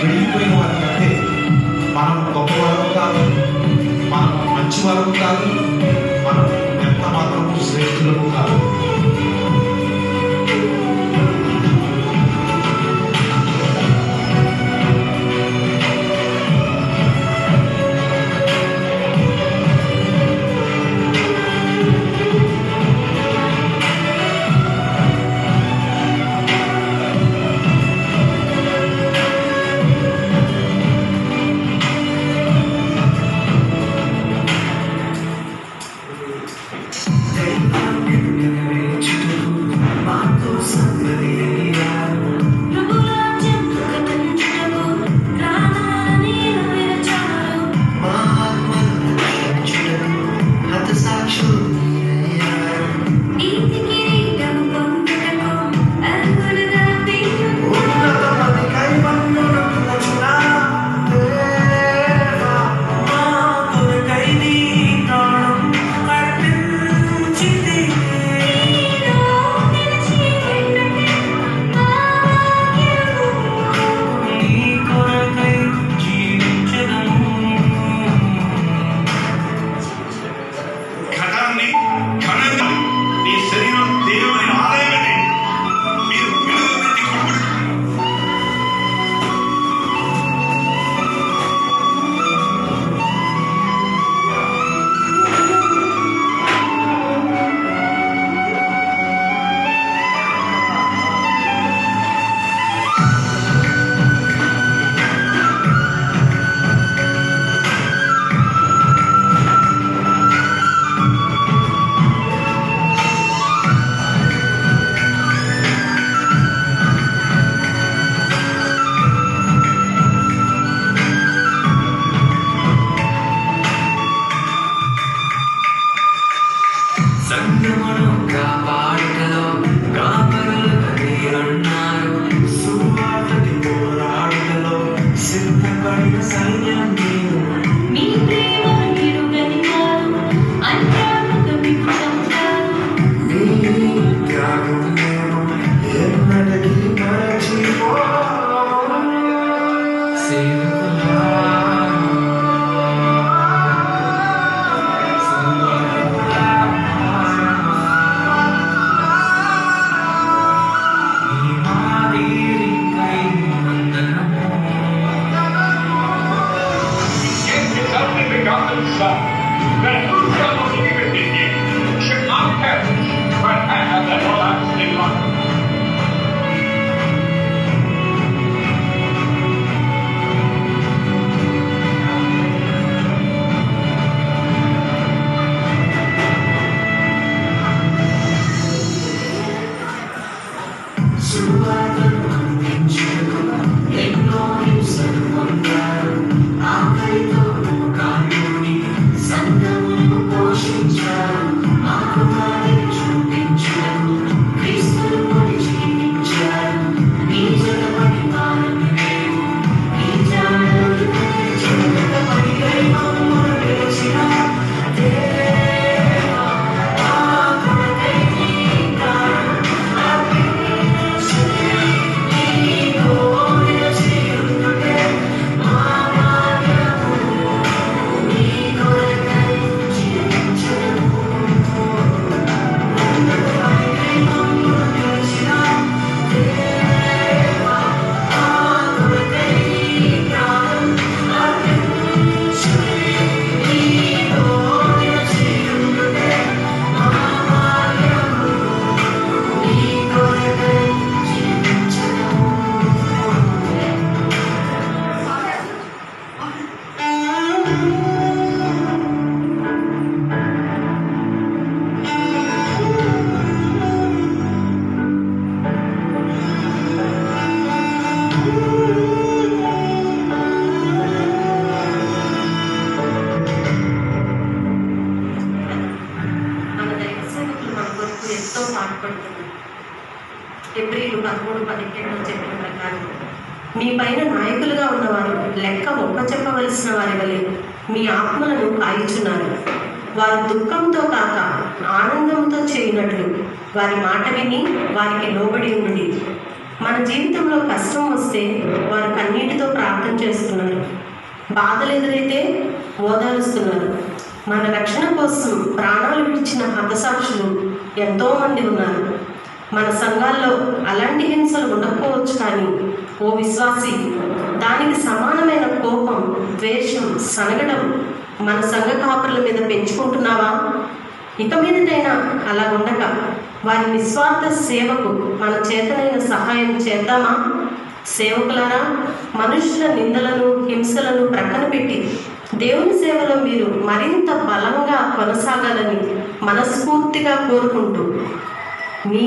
వెళ్ళిపోయిన వారికంటే మనం గొప్పవారం కాదు, మనం మంచివారం కాదు, మనం ఎంత మాత్రము శ్రేష్ఠులము కాదు. బాధపడుతున్నారు. ఎబ్రీలు 13:17 చెప్పిన ప్రకారం మీ పైన నాయకులుగా ఉన్నవారు లెక్క ఒప్పచెప్పవలసిన వారి వలె మీ ఆత్మలను కాయిచున్నారు. వారు దుఃఖంతో కాక ఆనందంతో చేయునట్లు వారి మాట విని వారికి లోబడి ఉండి. మన జీవితంలో కష్టం వస్తే వారు కన్నీటితో ప్రార్థన చేస్తున్నారు. బాధలు ఎదురైతే ఓదారుస్తున్నారు. మన రక్షణ కోసం ప్రాణాలు విడిచిన హతసాక్షులు ఎంతోమంది ఉన్నారు. మన సంఘాల్లో అలాంటి హింసలు ఉండకపోవచ్చు, కానీ ఓ విశ్వాసి, దానికి సమానమైన కోపం, ద్వేషం, సనగడం మన సంఘ కాపరుల మీద పెంచుకుంటున్నావా? ఇక మీదటైనా అలా ఉండగా వారి నిస్వార్థ సేవకు మన చేతనైన సహాయం చేద్దామా? సేవకులారా, మనుషుల నిందలను, హింసలను ప్రక్కన పెట్టి దేవుని సేవలో మీరు మరింత బలంగా కొనసాగాలని మనస్ఫూర్తిగా కోరుకుంటూ మీ